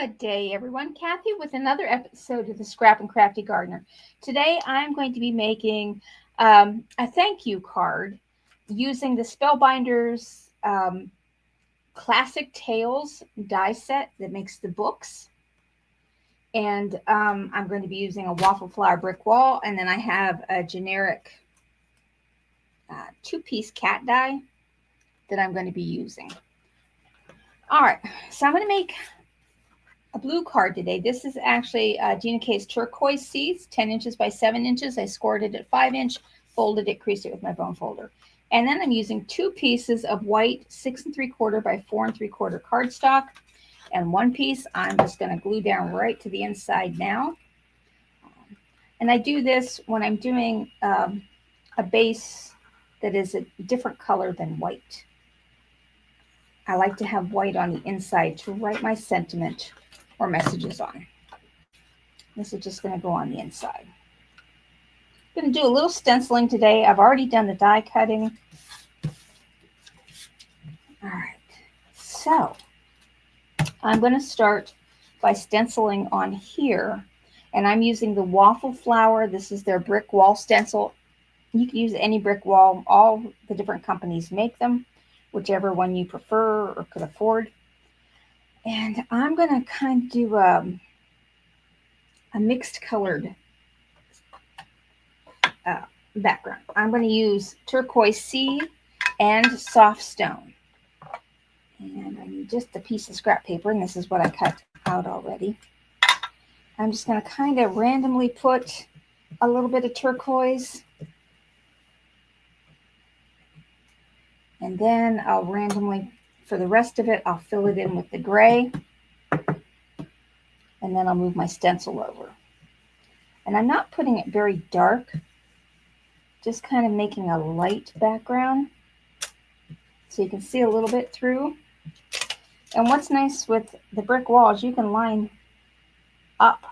Good day, everyone. Kathy with another episode of the Scrap and Crafty Gardener. Today, I'm going to be making a thank you card using the Spellbinders Classic Tales die set that makes the books. And I'm going to be using a waffle flower brick wall, and then I have a generic two-piece cat die that I'm going to be using. All right, so I'm going to make a blue card today. This is actually GinaK's Turquoise Sea, 10 inches by 7 inches. I scored it at 5 inch, folded it, creased it with my bone folder. And then I'm using 2 pieces of white 6 3/4 by 4 3/4 cardstock. And 1 piece I'm just going to glue down right to the inside now. And I do this when I'm doing a base that is a different color than white. I like to have white on the inside to write my sentiment or messages on. This is just going to go on the inside. I'm going to do a little stenciling today. I've already done the die cutting. All right, so I'm going to start by stenciling on here, and I'm using the Waffle flower. This is their brick wall stencil. You can use any brick wall. All the different companies make them, whichever one you prefer or could afford. And I'm going to kind of do a mixed colored background. I'm going to use Turquoise Sea and Soft Stone. And I need just a piece of scrap paper, and this is what I cut out already. I'm just going to kind of randomly put a little bit of turquoise. And then I'll randomly, for the rest of it, I'll fill it in with the gray. And then I'll move my stencil over. And I'm not putting it very dark, just kind of making a light background so you can see a little bit through. And what's nice with the brick walls, you can line up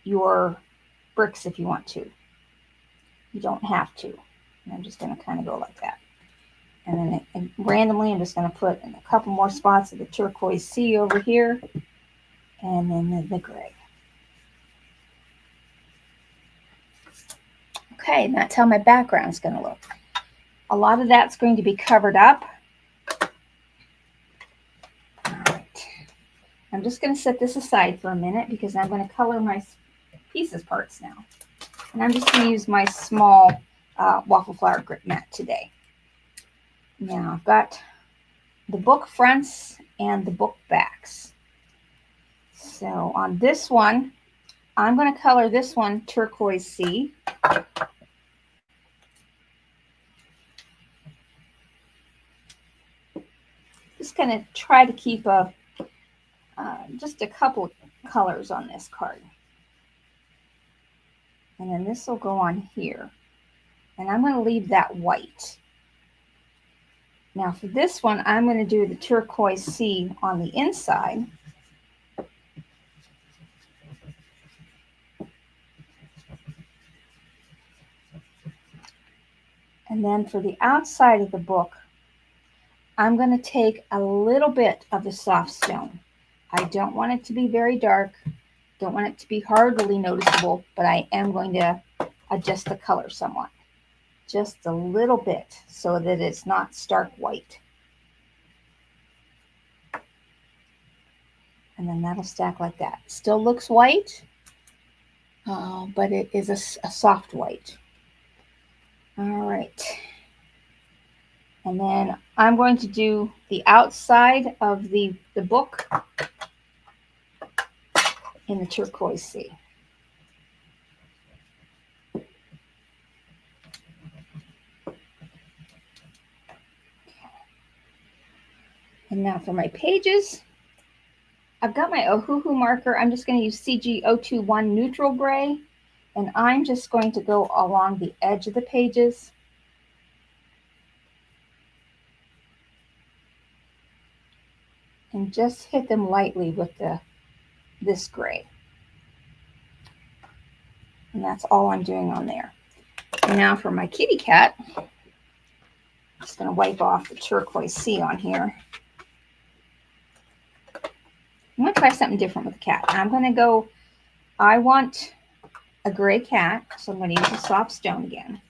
your bricks if you want to. You don't have to. And I'm just going to kind of go like that. And then randomly, I'm just going to put in a couple more spots of the Turquoise Sea over here. And then the gray. Okay, and that's how my background is going to look. A lot of that's going to be covered up. All right. I'm just going to set this aside for a minute because I'm going to color my pieces parts now. And I'm just going to use my small waffle flower grit mat today. Now I've got the book fronts and the book backs. So on this one, I'm going to color this one Turquoise Sea. Just going to try to keep just a couple of colors on this card. And then this will go on here. And I'm going to leave that white. Now for this one, I'm going to do the Turquoise Sea on the inside. And then for the outside of the book, I'm going to take a little bit of the soft stone. I don't want it to be very dark. Don't want it to be hardly noticeable, but I am going to adjust the color somewhat. Just a little bit so that it's not stark white. And then that'll stack like that. Still looks white, but it is a soft white. All right. And then I'm going to do the outside of the book in the Turquoise Sea. And now for my pages, I've got my Ohuhu marker. I'm just going to use CG021 neutral gray, and I'm just going to go along the edge of the pages. And just hit them lightly with this gray. And that's all I'm doing on there. And now for my kitty cat, I'm just going to wipe off the Turquoise Sea on here. I'm going to try something different with the cat. I'm going to go, I want a gray cat, so I'm going to use a soft stone again.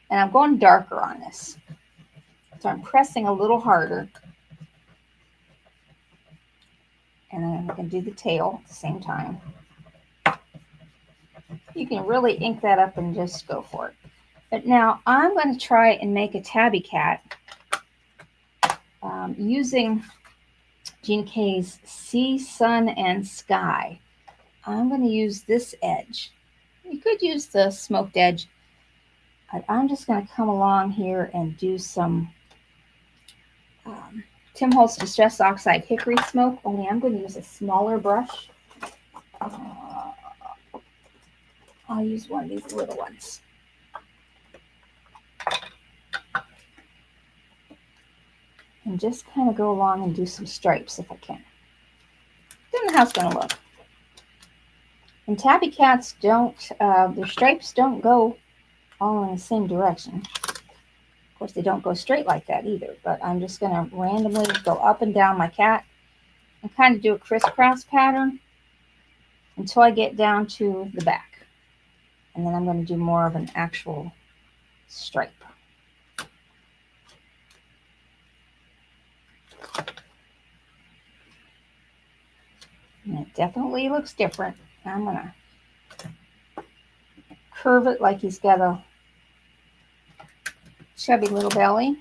And I'm going darker on this. So I'm pressing a little harder. And then I'm going to do the tail at the same time. You can really ink that up and just go for it. But now I'm going to try and make a tabby cat using GinaK's Sea, Sun, and Sky. I'm going to use this edge. You could use the smoked edge. I'm just going to come along here and do some Tim Holtz Distress Oxide Hickory Smoke, only I'm going to use a smaller brush. I'll use one of these little ones. And just kind of go along and do some stripes if I can. Don't know how it's going to look. And tabby cats don't, their stripes don't go all in the same direction. Of course, they don't go straight like that either, but I'm just going to randomly go up and down my cat and kind of do a crisscross pattern until I get down to the back. And then I'm going to do more of an actual stripe. And it definitely looks different. I'm going to curve it like he's got a chubby little belly.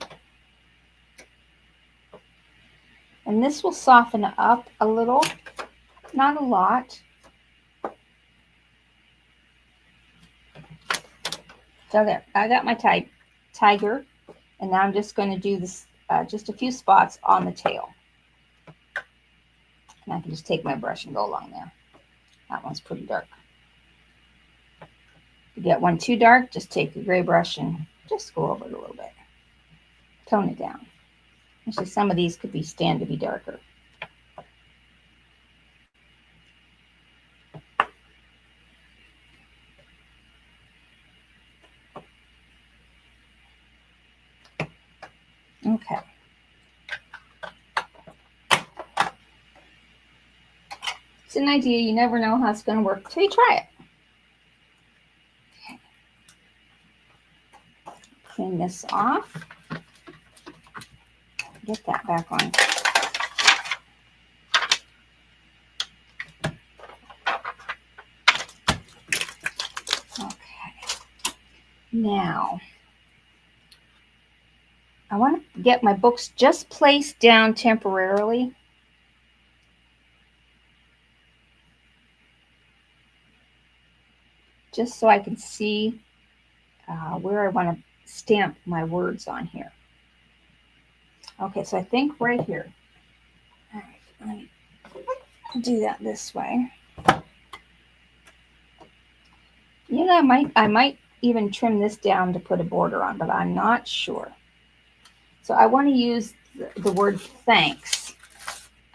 And this will soften up a little, not a lot. So there, I got my tiger, and now I'm just going to do this, just a few spots on the tail. And I can just take my brush and go along there. That one's pretty dark. If you get one too dark, just take your gray brush and just go over it a little bit. Tone it down. Actually, some of these could stand to be darker. Okay. It's an idea. You never know how it's going to work until you try it. Okay. Clean this off. Get that back on. Okay. Now, I want to get my books just placed down temporarily. Just so I can see where I want to stamp my words on here. Okay, so I think right here. All right, let me do that this way. You know, I might even trim this down to put a border on, but I'm not sure. So I want to use the word thanks.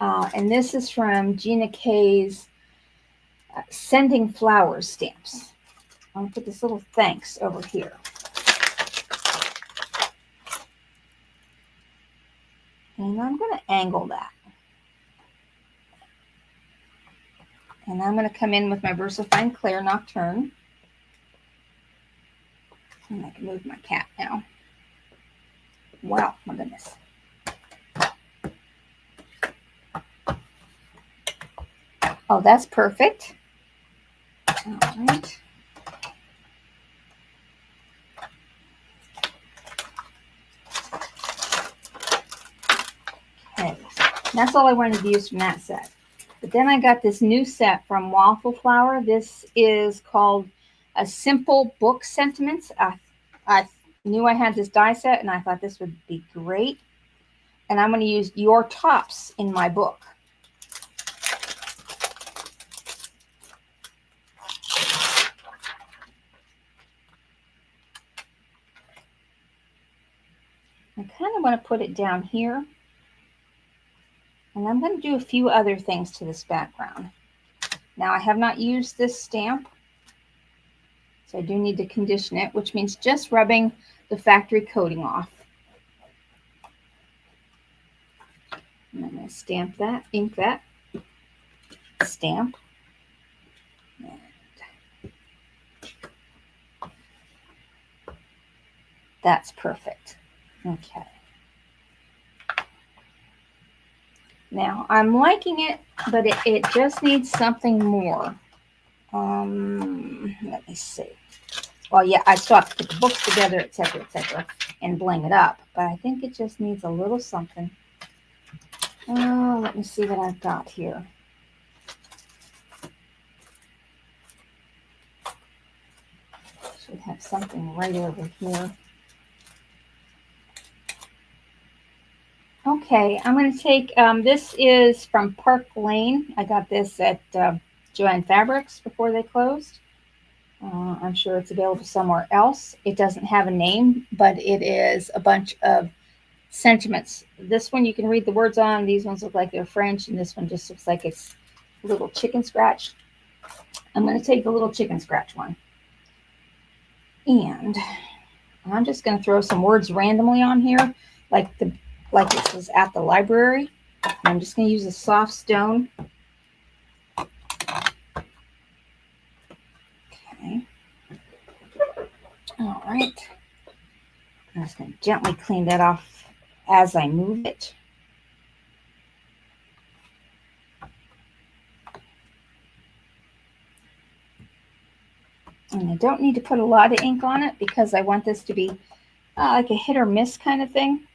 And this is from GinaK's Sending Flowers stamps. I'm going to put this little thanks over here. And I'm going to angle that. And I'm going to come in with my VersaFine Clair Nocturne. And I can move my cat now. Wow, my goodness. Oh, that's perfect. All right. Okay, that's all I wanted to use from that set. But then I got this new set from Waffle Flower. This is called a Simple Book Sentiments. I knew I had this die set, and I thought this would be great. And I'm going to use Your Tops in my book. I kind of want to put it down here. And I'm going to do a few other things to this background. Now, I have not used this stamp, so I do need to condition it, which means just rubbing the factory coating off. And I'm going to stamp that, ink that. stamp. And that's perfect. Okay. Now, I'm liking it, but it just needs something more. Let me see. Well, yeah, I still have to put the books together, etc., and bling it up. But I think it just needs a little something. Let me see what I've got here. Should have something right over here. Okay, I'm going to take, this is from Park Lane. I got this at Joann Fabrics before they closed. I'm sure it's available somewhere else. It doesn't have a name, but it is a bunch of sentiments. This one you can read the words on. These ones look like they're French, and this one just looks like it's a little chicken scratch. I'm going to take the little chicken scratch one. And I'm just going to throw some words randomly on here, like this was at the library. And I'm just going to use a soft stone. Okay. All right. I'm just going to gently clean that off as I move it. And I don't need to put a lot of ink on it because I want this to be like a hit or miss kind of thing.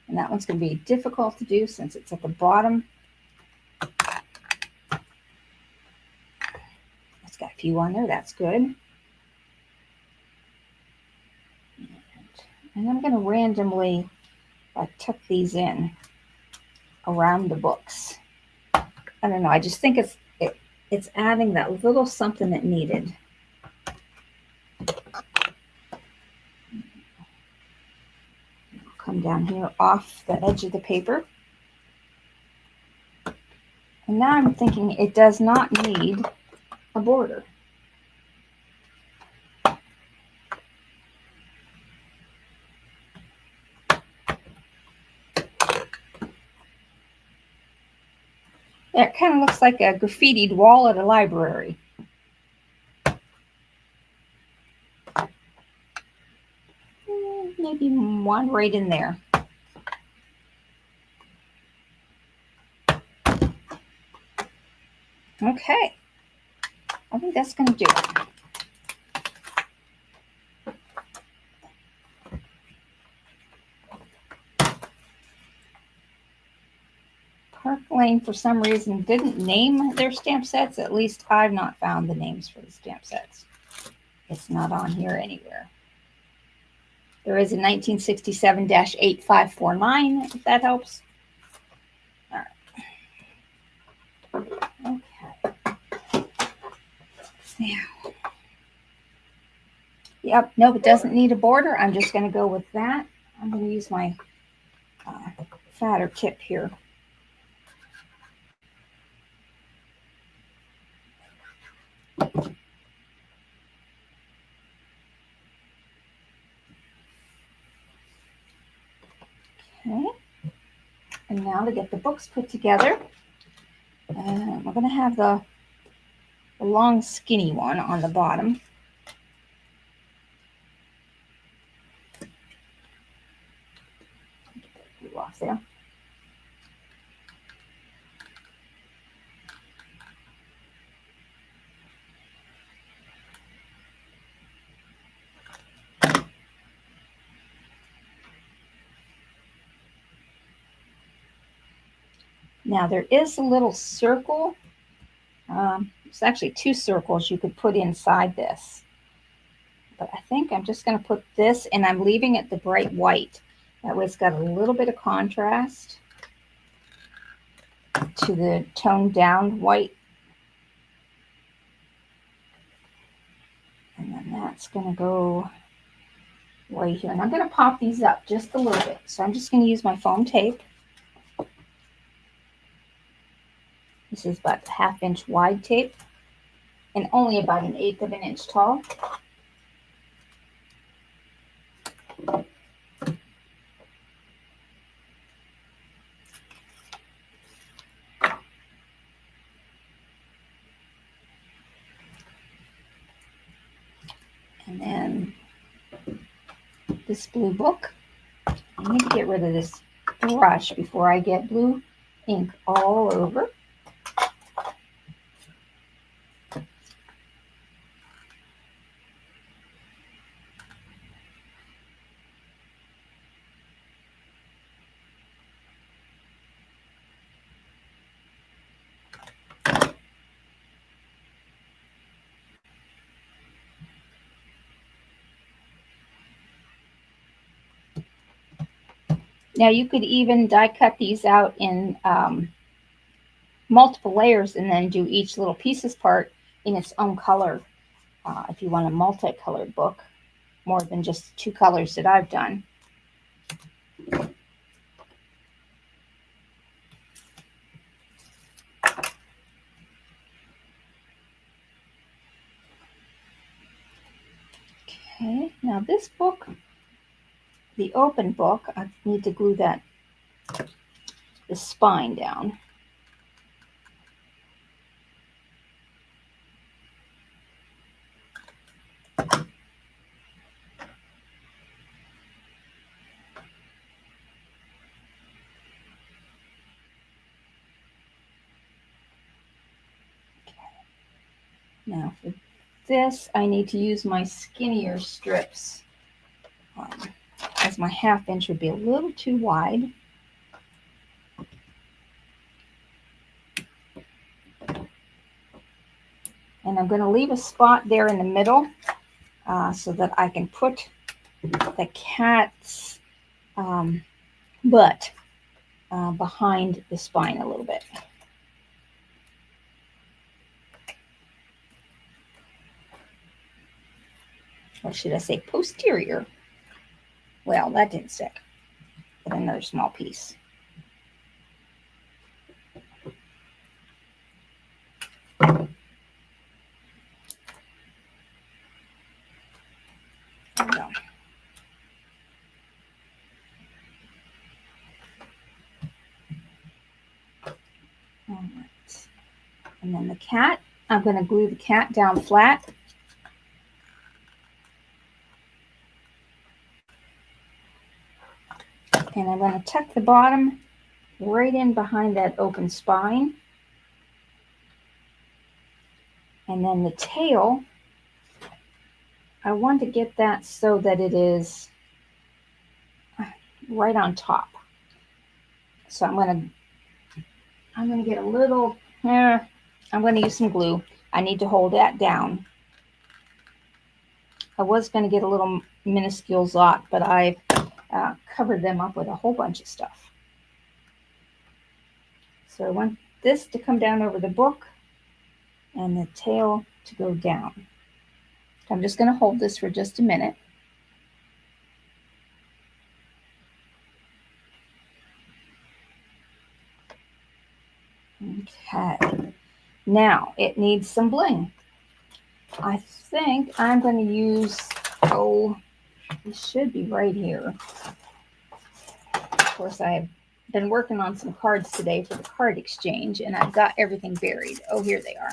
And that one's going to be difficult to do since it's at the bottom. It's got a few on there. That's good. And I'm going to randomly tuck these in around the books. I don't know. I just think it's adding that little something that needed. Come down here off the edge of the paper. And now I'm thinking it does not need a border. It kind of looks like a graffitied wall at a library. Maybe one right in there. Okay. I think that's going to do it. Park Lane, for some reason, didn't name their stamp sets. At least I've not found the names for the stamp sets. It's not on here anywhere. There is a 1967-8549, if that helps. All right. Okay. Now. Yep, nope, it doesn't need a border. I'm just going to go with that. I'm going to use my fatter tip here. Okay, and now to get the books put together, we're going to have the long skinny one on the bottom. Get that glue off there. Now there is a little circle. It's actually two circles you could put inside this. But I think I'm just going to put this, and I'm leaving it the bright white. That way it's got a little bit of contrast to the toned down white. And then that's going to go right here. And I'm going to pop these up just a little bit. So I'm just going to use my foam tape. This is about a 1/2 inch wide tape and only about 1/8 of an inch tall. And then this blue book. I need to get rid of this brush before I get blue ink all over. Now you could even die cut these out in multiple layers and then do each little pieces part in its own color if you want a multicolored book, more than just two colors that I've done. Okay, now this book, the open book, I need to glue the spine down. Now for this, I need to use my skinnier strips, as my 1/2 inch would be a little too wide. And I'm going to leave a spot there in the middle so that I can put the cat's butt behind the spine a little bit. Or should I say posterior? Well, that didn't stick. But another small piece. There we go. All right. And then the cat, I'm going to glue the cat down flat. And I'm going to tuck the bottom right in behind that open spine. And then the tail, I want to get that so that it is right on top. So I'm going to get a little, I'm going to use some glue. I need to hold that down. I was going to get a little miniscule Zot, but I've covered them up with a whole bunch of stuff. So I want this to come down over the book and the tail to go down. I'm just going to hold this for just a minute. Okay, now it needs some bling. I think I'm going to use, it should be right here. Of course, I've been working on some cards today for the card exchange, and I've got everything buried. Oh, here they are.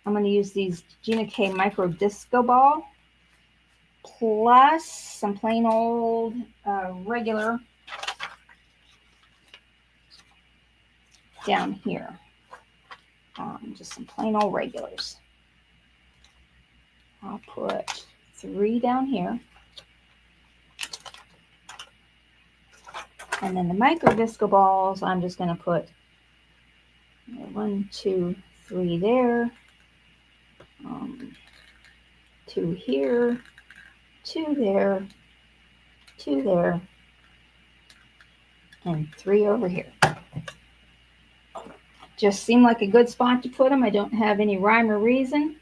I'm going to use these GinaK Micro Disco Ball, plus some plain old regular down here. Just some plain old regulars. I'll put 3 down here. And then the micro disco balls, I'm just going to put 1, 2, 3 there. 2 here, 2 there, 2 there, and 3 over here. Just seemed like a good spot to put them. I don't have any rhyme or reason.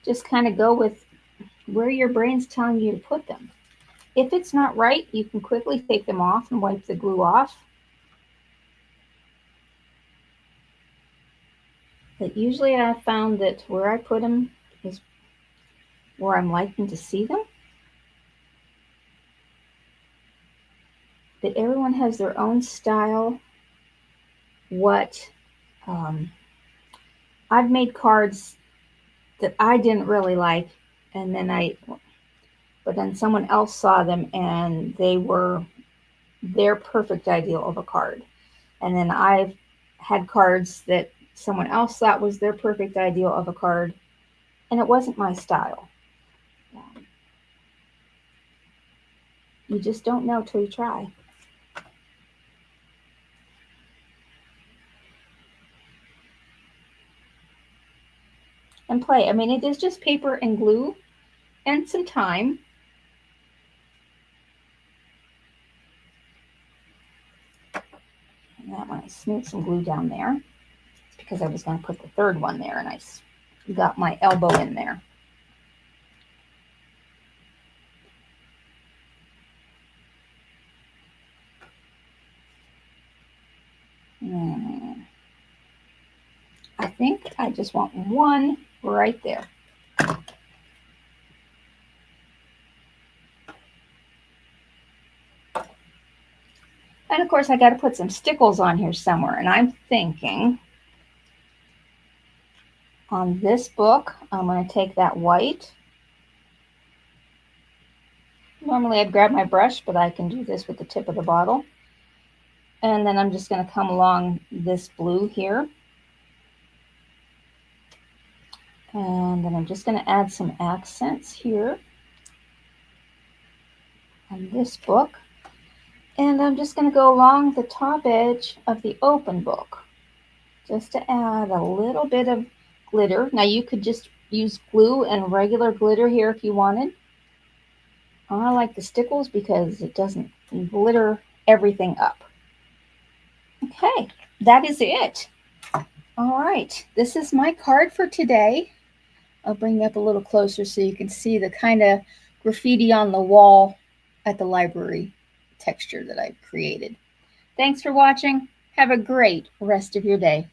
Just kind of go with where your brain's telling you to put them. If it's not right, you can quickly take them off and wipe the glue off. But usually I've found that where I put them is where I'm liking to see them. But everyone has their own style. I've made cards that I didn't really like, and then but then someone else saw them and they were their perfect ideal of a card. And then I've had cards that someone else thought was their perfect ideal of a card, and it wasn't my style. You just don't know till you try. And play. I mean, it is just paper and glue and some time. And that one, I smeared some glue down there. It's because I was going to put the third one there, and I got my elbow in there. I think I just want one right there. And of course, I got to put some stickles on here somewhere. And I'm thinking on this book, I'm going to take that white. Normally I'd grab my brush, but I can do this with the tip of the bottle. And then I'm just going to come along this blue here. And then I'm just going to add some accents here on this book. And I'm just going to go along the top edge of the open book just to add a little bit of glitter. Now you could just use glue and regular glitter here if you wanted. I like the stickles because it doesn't glitter everything up. Okay, that is it. All right, this is my card for today. I'll bring you up a little closer so you can see the kind of graffiti on the wall at the library texture that I've created. Thanks for watching. Have a great rest of your day.